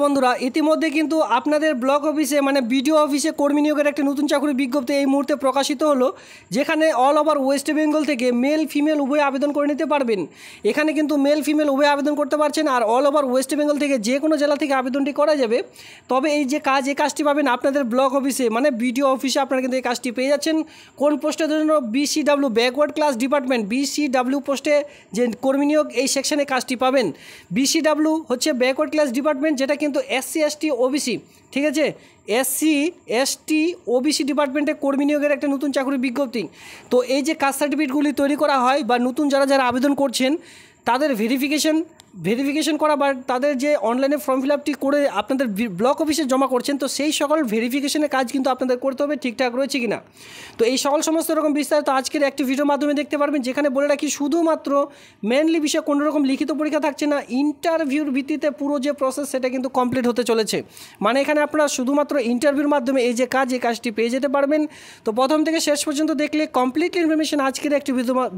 বন্ধুরা ইতিমধ্যে কিন্তু আপনাদের ব্লক অফিসে মানে বিডিও অফিসে কর্মী নিয়োগের একটা নতুন চাকরির বিজ্ঞপ্তি এই মুহূর্তে প্রকাশিত হলো, যেখানে অল ওভার ওয়েস্ট বেঙ্গল থেকে মেল ফিমেল উভয় আবেদন করে নিতে পারবেন। এখানে কিন্তু মেল ফিমেল উভয় আবেদন করতে পারছেন, আর অল ওভার ওয়েস্ট বেঙ্গল থেকে যে কোনো জেলা থেকে আবেদনটি করা যাবে। তবে এই কাজটি পাবেন আপনাদের ব্লক অফিসে মানে বিডিও অফিসে, আপনারা কিন্তু এই কাজটি পেয়ে যাচ্ছেন। কোন পোস্টের জন্য? BCW backward class department, BCW পোস্টে যে কর্মী নিয়োগ এই সেকশনে কাজটি পাবেন। BCW হচ্ছে ব্যাকওয়ার্ড ক্লাস ডিপার্টমেন্ট, যেটা কিন্তু SC ST OBC, ঠিক আছে, SC ST OBC ডিপার্টমেন্টে কর্মী নিয়োগের একটা নতুন চাকরির বিজ্ঞপ্তি। তো এই যে কাস্ট সার্টিফিকেটগুলি তৈরি করা হয় বা নতুন যারা আবেদন করছেন তাদের ভেরিফিকেশন করা বা তাদের যে অনলাইনে ফর্ম ফিল আপটি করে আপনাদের ব্লক অফিসে জমা করছেন, তো সেই সকল ভেরিফিকেশনের কাজ কিন্তু আপনাদের করতে হবে ঠিকঠাক রয়েছে কিনা। তো এই সকল সমস্ত রকম বিস্তারিত আজকের একটি ভিডিওর মাধ্যমে দেখতে পারবেন, যেখানে বলে রাখি শুধুমাত্র মেনলি বিষয় কোনো রকম লিখিত পরীক্ষা থাকছে না, ইন্টারভিউর ভিত্তিতে পুরো যে প্রসেস সেটা কিন্তু কমপ্লিট হতে চলেছে। মানে এখানে আপনারা শুধুমাত্র ইন্টারভিউর মাধ্যমে এই কাজটি পেয়ে যেতে পারবেন। তো প্রথম থেকে শেষ পর্যন্ত দেখলে কমপ্লিট ইনফরমেশন আজকের একটি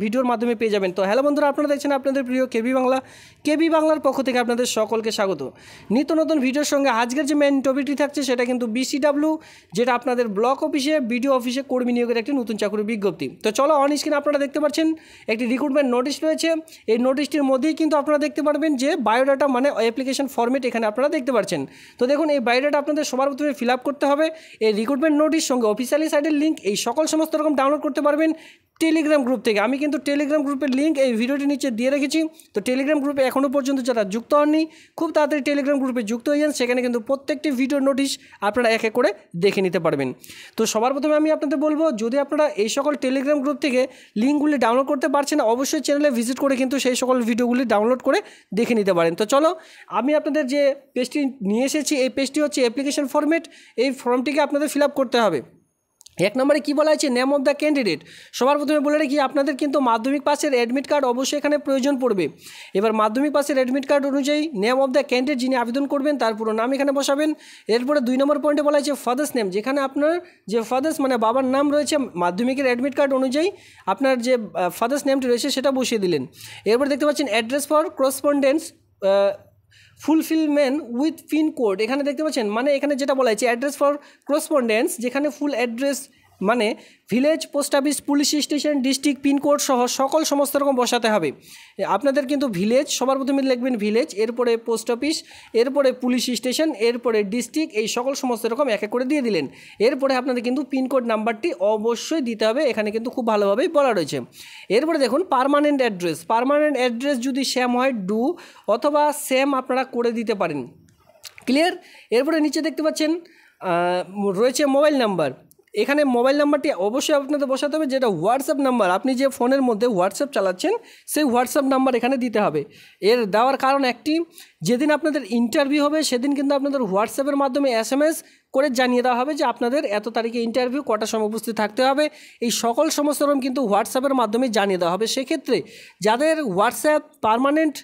ভিডিওর মাধ্যমে পেয়ে যাবেন। তো হ্যালো বন্ধুরা, আপনারা দেখছেন আপনাদের প্রিয় কেবি বাংলার পক্ষ থেকে আপনাদের সকলকে স্বাগত। নিত্য নতুন ভিডিওর সঙ্গে আজকের যে মেন টপিকটি থাকছে সেটা কিন্তু BCW, যেটা আপনাদের ব্লক অফিসে বিডিও অফিসে কর্মী নিয়োগের একটি নতুন চাকরির বিজ্ঞপ্তি। তো চলো, অন স্ক্রিনে আপনারা দেখতে পাচ্ছেন একটি রিক্রুটমেন্ট নোটিশ রয়েছে। এই নোটিশটির মধ্যেই কিন্তু আপনারা দেখতে পারবেন যে বায়োডাটা মানে অ্যাপ্লিকেশন ফর্মেট এখানে আপনারা দেখতে পাচ্ছেন। তো দেখুন, এই বায়োডাটা আপনাদের সবার প্রথমে ফিল আপ করতে হবে। এই রিক্রুটমেন্ট নোটিশ সঙ্গে অফিসিয়ালি সাইটের লিঙ্ক এই সকল সমস্ত রকম ডাউনলোড করতে পারবেন টেলিগ্রাম গ্রুপ থেকে। আমি কিন্তু টেলিগ্রাম গ্রুপের লিঙ্ক এই ভিডিওটির নিচে দিয়ে রেখেছি। তো টেলিগ্রাম গ্রুপে এখনও পর্যন্ত যারা যুক্ত হননি, খুব তাড়াতাড়ি টেলিগ্রাম গ্রুপে যুক্ত হয়ে যান। সেখানে কিন্তু প্রত্যেকটি ভিডিও নোটিশ আপনারা এক এক করে দেখে নিতে পারবেন। তো সবার প্রথমে আমি আপনাদের বলবো, যদি আপনারা এই সকল টেলিগ্রাম গ্রুপ থেকে লিঙ্কগুলি ডাউনলোড করতে পারছেন, অবশ্যই চ্যানেলে ভিজিট করে কিন্তু সেই সকল ভিডিওগুলি ডাউনলোড করে দেখে নিতে পারেন। তো চলো, আমি আপনাদের যে পেজটি নিয়ে এসেছি, এই পেজটি হচ্ছে অ্যাপ্লিকেশন ফর্মেট। এই ফর্মটিকে আপনাদের ফিল আপ করতে হবে। এক নম্বরে কী বলা হয়েছে? Name of the candidate. সবার প্রথমে বলে রাখি, আপনাদের কিন্তু মাধ্যমিক পাসের অ্যাডমিট কার্ড অবশ্যই এখানে প্রয়োজন পড়বে। এবার মাধ্যমিক পাসের অ্যাডমিট কার্ড অনুযায়ী নেম অফ দ্য ক্যান্ডিডেট যিনি আবেদন করবেন তার পুরো নাম এখানে বসাবেন। এরপরে 2 নম্বর পয়েন্টে বলা হয়েছে ফাদার্স নেম, যেখানে আপনার যে ফাদার্স মানে বাবার নাম রয়েছে মাধ্যমিকের অ্যাডমিট কার্ড অনুযায়ী আপনার যে ফাদার্স নেমটি রয়েছে সেটা বসিয়ে দিলেন। এরপরে দেখতে পাচ্ছেন address for correspondence fulfilment with pincode. এখানে দেখতে পাচ্ছেন মানে এখানে যেটা বলা হয়েছে অ্যাড্রেস ফর করসপন্ডেন্স, যেখানে ফুল অ্যাড্রেস মানে village, post office, police station, district, pincode সহ সকল সমস্ত রকম বসাতে হবে। আপনাদের কিন্তু ভিলেজ সবার প্রথমে লিখবেন ভিলেজ, এরপরে পোস্ট অফিস, এরপরে পুলিশ স্টেশন, এরপরে ডিস্ট্রিক্ট, এই সকল সমস্ত রকম এক এক করে দিয়ে দিলেন। এরপরে আপনাদের কিন্তু পিনকোড নাম্বারটি অবশ্যই দিতে হবে, এখানে কিন্তু খুব ভালোভাবেই বলা রয়েছে। এরপরে দেখুন পার্মানেন্ট অ্যাড্রেস যদি সেম হয় ডু অথবা সেম আপনারা করে দিতে পারেন। ক্লিয়ার? এরপরে নিচে দেখতে পাচ্ছেন রয়েছে মোবাইল নাম্বার। এখানে মোবাইল নাম্বারটি অবশ্যই আপনাদের বসাতে হবে, যেটা হোয়াটসঅ্যাপ নাম্বার, আপনি যে ফোনের মধ্যে হোয়াটসঅ্যাপ চালাচ্ছেন সেই হোয়াটসঅ্যাপ নাম্বার এখানে দিতে হবে। এর দেওয়ার কারণ একটি, যেদিন আপনাদের ইন্টারভিউ হবে সেদিন কিন্তু আপনাদের হোয়াটসঅ্যাপের মাধ্যমে SMS করে জানিয়ে দেওয়া হবে যে আপনাদের এত তারিখে ইন্টারভিউ, কটার সময় উপস্থিত থাকতে হবে। এই সকল সমস্ত রকম কিন্তু হোয়াটসঅ্যাপের মাধ্যমে জানিয়ে দেওয়া হবে। সেক্ষেত্রে যাদের হোয়াটসঅ্যাপ পার্মানেন্ট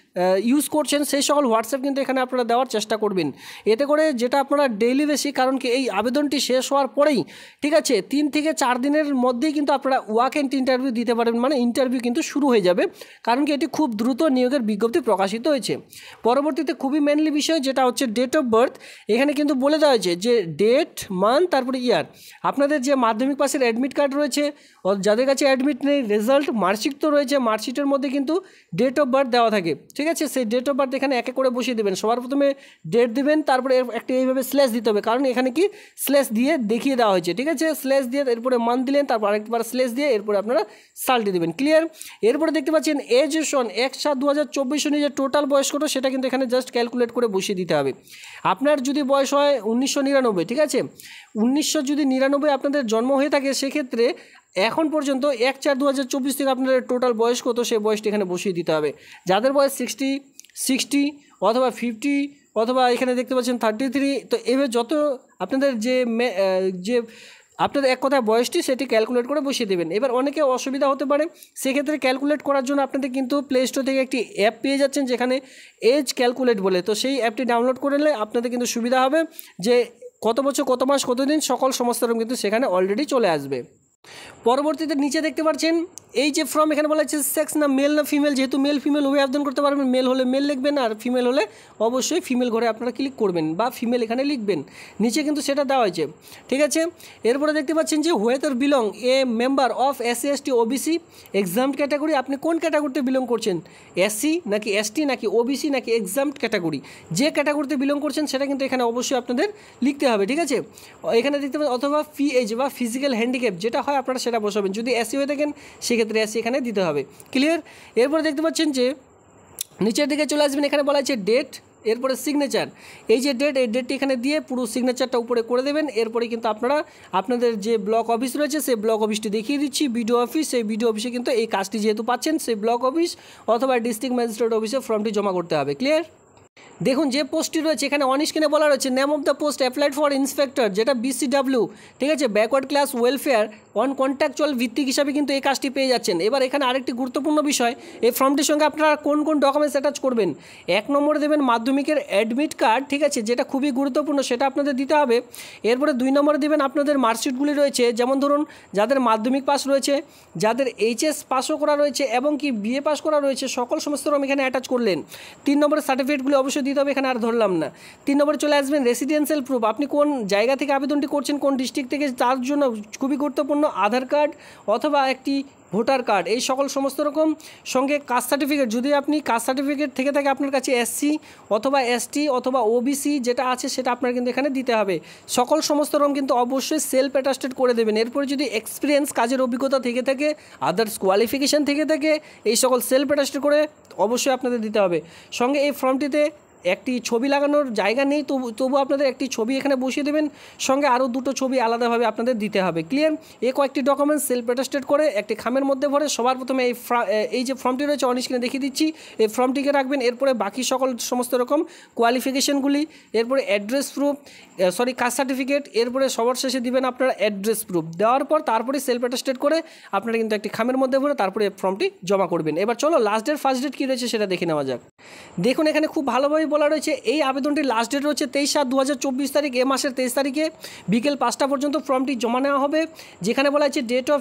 ইউজ করছেন সেই সকল হোয়াটসঅ্যাপ কিন্তু এখানে আপনারা দেওয়ার চেষ্টা করবেন। এতে করে যেটা আপনারা ডেইলি বেশি, কারণ কি এই আবেদনটি শেষ হওয়ার পরেই, ঠিক আছে, 3 থেকে 4 দিনের মধ্যেই কিন্তু আপনারা ওয়াক এন্ড ইন্টারভিউ দিতে পারবেন, মানে ইন্টারভিউ কিন্তু শুরু হয়ে যাবে, কারণ কি এটি খুব দ্রুত নিয়োগের বিজ্ঞপ্তি প্রকাশিত হয়েছে। পরবর্তীতে খুবই মেনলি বিষয় যেটা হচ্ছে ডেট অফ বার্থ। এখানে কিন্তু বলে দেওয়া হয়েছে যে ডেট, মান্থ, তারপরে ইয়ার। আপনাদের যে মাধ্যমিক পাসের অ্যাডমিট কার্ড রয়েছে, যাদের কাছে অ্যাডমিট নেই, রেজাল্ট, মার্কশিট তো রয়েছে, মার্কশিটের মধ্যে কিন্তু ডেট অফ বার্থ দেওয়া থাকে, ঠিক আছে। সেই ডেট অফ বার্থ এখানে এক এক করে বসিয়ে দেবেন। সবার প্রথমে ডেট দিবেন, তারপরে একটা এইভাবে স্ল্যাশ দিতে হবে, কারণ এখানে কি স্ল্যাশ দিয়ে দেখিয়ে দেওয়া হয়েছে, ঠিক আছে। স্ল্যাশ দিয়ে এরপরে মান্থ দিলেন, তারপর আরেকবার স্ল্যাশ দিয়ে এরপরে আপনারা সালটি দেবেন। ক্লিয়ার? এরপরে দেখতে পাচ্ছেন এজেশন 1/7/2024 অনুযায়ী টোটাল বয়স কত সেটা কিন্তু এখানে জাস্ট ক্যালকুলেট করে বসিয়ে দিতে হবে। আপনার যদি বয়স হয় 1999, ঠিক আছে, 1999 আপনাদের জন্ম হয়ে থাকে, সেক্ষেত্রে এখন পর্যন্ত 1/4/2024 থেকে আপনাদের টোটাল বয়স কত সেই বয়সটি এখানে বসিয়ে দিতে হবে। যাদের বয়স 60 অথবা 50 অথবা এখানে দেখতে পাচ্ছেন 33, তো এভাবে যত আপনাদের যে আপনাদের এক কথায় বয়সটি সেটি ক্যালকুলেট করে বসিয়ে দেবেন। এবার অনেকে অসুবিধা হতে পারে, সেক্ষেত্রে ক্যালকুলেট করার জন্য আপনাদের কিন্তু প্লে স্টোর থেকে একটি অ্যাপ পেয়ে যাচ্ছেন যেখানে এজ ক্যালকুলেট বলে, তো সেই অ্যাপটি ডাউনলোড করে নিলে আপনাদের কিন্তু সুবিধা হবে যে কত বছর, কত মাস, কত দিন সকল সমস্ত রকম কিন্তু সেখানে অলরেডি চলে আসবে। পরবর্তীতে নিচে দেখতে পাচ্ছেন এই যে ফর্ম এখানে বলা হচ্ছে সেক্স না মেল না ফিমেল, যেহেতু মেল ফিমেল উভয় আবেদন করতে পারবেন, মেল হলে মেল লিখবেন আর ফিমেল হলে অবশ্যই ফিমেল ঘরে আপনারা ক্লিক করবেন বা ফিমেল এখানে লিখবেন, নিচে কিন্তু সেটা দেওয়া হয়েছে, ঠিক আছে। এরপরে দেখতে পাচ্ছেন যে whether belong a member of SC ST OBC exempted category, আপনি কোন ক্যাটাগরিতে বিলং করছেন, এসসি নাকি এসটি নাকি ওবিসি নাকি এক্সামড ক্যাটাগরি, যে ক্যাটাগরিতে বিলং করছেন সেটা কিন্তু এখানে অবশ্যই আপনাদের লিখতে হবে, ঠিক আছে। এখানে দেখতে পাচ্ছেন অথবা পিএইচ বা ফিজিক্যাল হ্যান্ডিক্যাপ যেটা হয় আপনারা সেটা বসাবেন, যদি এসসি হয়ে থাকেন সেক্ষেত্রে এসসি এখানে দিতে হবে, ক্লিয়ার। এরপরে দেখতে পাচ্ছেন যে নিচের দিকে চলে আসবেন, এখানে বলা আছে ডেট, এরপরে সিগনেচার, এই যে ডেট, এই ডেটটি এখানে দিয়ে পুরো সিগনেচারটা উপরে করে দেবেন। এরপরে কিন্তু আপনারা আপনাদের যে ব্লক অফিস রয়েছে সেই ব্লক অফিসটি দেখিয়ে দিচ্ছি, বিডিও অফিস, সেই বিডিও অফিসে কিন্তু এই কাজটি যেহেতু পাচ্ছেন সেই ব্লক অফিস অথবা ডিস্ট্রিক্ট ম্যাজিস্ট্রেট অফিসে ফর্মটি জমা করতে হবে, ক্লিয়ার। দেখুন যে পোস্টটি রয়েছে এখানে অন স্ক্রিনে বলা রয়েছে name of the post applied for inspector, যেটা বিসিডাব্লিউ, ঠিক আছে, backward class welfare on contractual ভিত্তিক হিসাবে কিন্তু এই কাজটি পেয়ে যাচ্ছেন। এবার এখানে আরেকটি গুরুত্বপূর্ণ বিষয়, এই ফর্মটির সঙ্গে আপনারা কোন কোন ডকুমেন্টস অ্যাটাচ করবেন। 1 নম্বরে দেবেন মাধ্যমিকের অ্যাডমিট কার্ড, ঠিক আছে, যেটা খুবই গুরুত্বপূর্ণ, সেটা আপনাদের দিতে হবে। এরপরে 2 নম্বরে দেবেন আপনাদের মার্কশিটগুলি রয়েছে, যেমন ধরুন যাদের মাধ্যমিক পাস রয়েছে, যাদের এইচএস পাসও করা রয়েছে এবং কি বিএ পাস করা রয়েছে, সকল সমস্ত রকম এখানে অ্যাটাচ করলেন। 3 নম্বরের সার্টিফিকেটগুলি অবশ্যই দিতে হবে, এখানে আর ধরলাম না। 3 নম্বরে চলে আসবেন রেসিডেন্সিয়াল প্রুফ, আপনি কোন জায়গা থেকে আবেদনটি করছেন, কোন ডিস্ট্রিক্ট থেকে, তার জন্য খুবই গুরুত্বপূর্ণ আধার কার্ড অথবা একটি ভোটার কার্ড, এই সকল সমস্ত রকম, সঙ্গে কাস্ট সার্টিফিকেট, যদি আপনি কাস্ট সার্টিফিকেট থেকে থাকে আপনার কাছে এসসি অথবা এসটি অথবা ওবিসি যেটা আছে সেটা আপনার কিন্তু এখানে দিতে হবে, সকল সমস্ত রকম কিন্তু অবশ্যই সেলফ অ্যাটাস্টেড করে দেবেন। এরপরে যদি এক্সপিরিয়েন্স, কাজের অভিজ্ঞতা থেকে থাকে, আদার্স কোয়ালিফিকেশান থেকে থাকে, এই সকল সেলফ অ্যাটাস্টেড করে অবশ্যই আপনাদের দিতে হবে। সঙ্গে এই ফর্মটিতে একটি ছবি লাগানোর জায়গা নেই, তবু আপনাদের একটি ছবি এখানে বসিয়ে দেবেন, সঙ্গে আরও 2টো ছবি আলাদাভাবে আপনাদের দিতে হবে, ক্লিয়ার। এই কয়েকটি ডকুমেন্টস সেলফ অ্যাটাস্টেড করে একটি খামের মধ্যে ভরে সবার প্রথমে এই যে ফর্মটি রয়েছে অন স্ক্রিনে দেখিয়ে দিচ্ছি, এই ফর্মটিকে রাখবেন। এরপরে বাকি সকল সমস্ত রকম কোয়ালিফিকেশানগুলি, এরপরে অ্যাড্রেস প্রুফ, কাস্ট সার্টিফিকেট, এরপরে সবার শেষে দিবেন আপনারা অ্যাড্রেস প্রুফ, দেওয়ার পর তারপরে সেলফ অ্যাটাস্টেড করে আপনারা কিন্তু একটি খামের মধ্যে ভরে তারপরে ফর্মটি জমা করবেন। এবার চলো লাস্ট ডেট ফার্স্ট ডেট কী রয়েছে সেটা দেখে নেওয়া যাক। দেখুন এখানে খুব ভালোভাবে বলা রয়েছে এই আবেদনটির লাস্ট ডেট রয়েছে 23/7/2024 তারিখ, এ মাসের 23 তারিখে বিকেল 5টা পর্যন্ত ফর্মটি জমা নেওয়া হবে। যেখানে বলা হচ্ছে ডেট অফ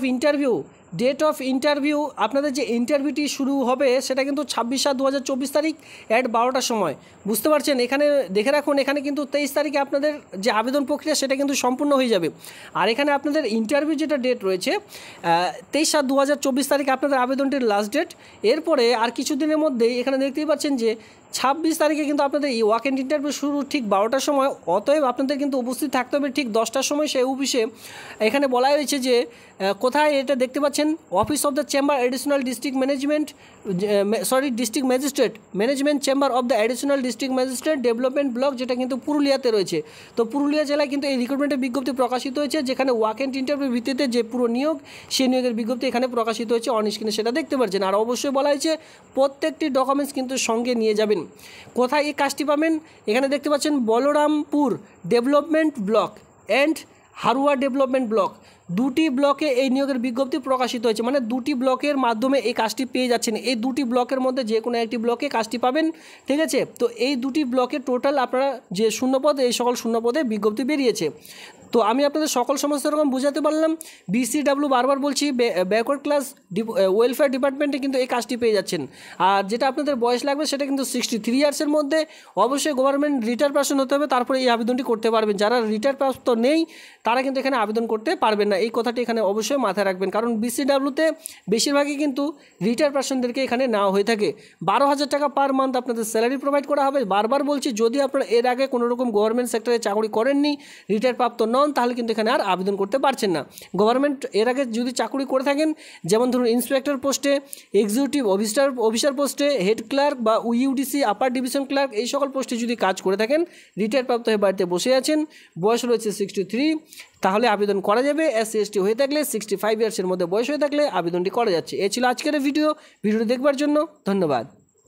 ইন্টারভিউ, আপনাদের যে ইন্টারভিউটি শুরু হবে সেটা কিন্তু 26/7/2024 তারিখ অ্যাট 12টার সময়, বুঝতে পারছেন। এখানে দেখে রাখুন, এখানে কিন্তু 23 তারিখে আপনাদের যে আবেদন প্রক্রিয়া সেটা কিন্তু সম্পূর্ণ হয়ে যাবে। আর এখানে আপনাদের ইন্টারভিউ যেটা ডেট রয়েছে 23/7/2024 তারিখে আপনাদের আবেদনটির লাস্ট ডেট। এরপরে আর কিছুদিনের মধ্যেই এখানে দেখতেই পাচ্ছেন যে 26 তারিখে কিন্তু আপনাদের এই ওয়াক এন্ড ইন্টারভিউ শুরু ঠিক 12টার সময়, অতএব আপনাদের কিন্তু উপস্থিত থাকতে হবে ঠিক 10টার সময় সেই অফিসে। এখানে বলা হয়েছে যে কোথায় এটা দেখতে পাচ্ছেন, office of the chamber additional district magistrate management chamber of the additional district magistrate development block, যেটা কিন্তু পুরুলিয়াতে রয়েছে। তো পুরুলিয়া জেলায় কিন্তু এই রিক্রুটমেন্টের বিজ্ঞপ্তি প্রকাশিত হয়েছে, যেখানে ওয়াক এন্ড ইন্টারভিউ ভিত্তিতে যে পুরো নিয়োগ, সেই নিয়োগের বিজ্ঞপ্তি এখানে প্রকাশিত হয়েছে, অন স্ক্রিনে সেটা দেখতে পাচ্ছেন। আর অবশ্যই বলা হয়েছে প্রত্যেকটি ডকুমেন্টস কিন্তু সঙ্গে নিয়ে যাবেন। কোথায় এই কাজটি পাবেন, এখানে দেখতে পাচ্ছেন Balrampur development block and Harua development block, 2টি ব্লকে এই নিয়োগের বিজ্ঞপ্তি প্রকাশিত হয়েছে, মানে 2টি ব্লকের মাধ্যমে এই কাজটি পেয়ে যাচ্ছেন। এই 2টি ব্লকের মধ্যে যে কোনো একটি ব্লকে কাজটি পাবেন, ঠিক আছে। তো এই 2টি ব্লকের টোটাল আপনারা যে শূন্যপদ, এই সকল শূন্যপদে বিজ্ঞপ্তি বেরিয়েছে। তো আমি আপনাদের সকল সমস্ত রকম বোঝাতে পারলাম। বিসিডাব্লিউ বারবার বলছি, ব্যাকওয়ার্ড ক্লাস ওয়েলফেয়ার ডিপার্টমেন্টে কিন্তু এই কাজটি পেয়ে যাচ্ছেন। আর যেটা আপনাদের বয়স লাগবে সেটা কিন্তু 63 ইয়ার্সের মধ্যে, অবশ্যই গভর্নমেন্ট রিটায়ার পারসন হতে হবে, তারপরে এই আবেদনটি করতে পারবেন। যারা রিটায়ার প্রাপ্ত নেই তারা কিন্তু এখানে আবেদন করতে পারবেন না, এই কথাটি এখানে অবশ্যই মাথায় রাখবেন। কারণ বিসিডাব্লিউতে বেশিরভাগই কিন্তু রিটায়ার পারসনদেরকে এখানে নেওয়া হয়ে থাকে। 12,000 টাকা পার মান্থ আপনাদের স্যালারি প্রোভাইড করা হবে। বারবার বলছি, যদি আপনারা এর আগে কোনো রকম গভর্নমেন্ট সেক্টরে চাকরি করেননি, রিটায়ার প্রাপ্ত নন, তাহলে কিন্তু এখানে আর আবেদন করতে পারছেন না। গভর্নমেন্ট এর আগে যদি চাকরি করে থাকেন, যেমন ধরুন ইন্সপেক্টর পোস্টে, এক্সিকিউটিভ অফিসার পোস্টে, হেড ক্লার্ক বা ইউডিসি আপার ডিভিশন ক্লার্ক, এই সকল পোস্টে যদি কাজ করে থাকেন, রিটায়ার প্রাপ্ত হয়ে বাড়িতে বসে আছেন, বয়স রয়েছে 63, তাহলে আবেদন করা যাবে। এসসি এসটি হয়ে থাকলে, 65 ইয়ার্সের মধ্যে বয়স হয়ে থাকলে আবেদনটি করা যাচ্ছে। এ ছিল আজকের ভিডিওটি দেখবার জন্য ধন্যবাদ।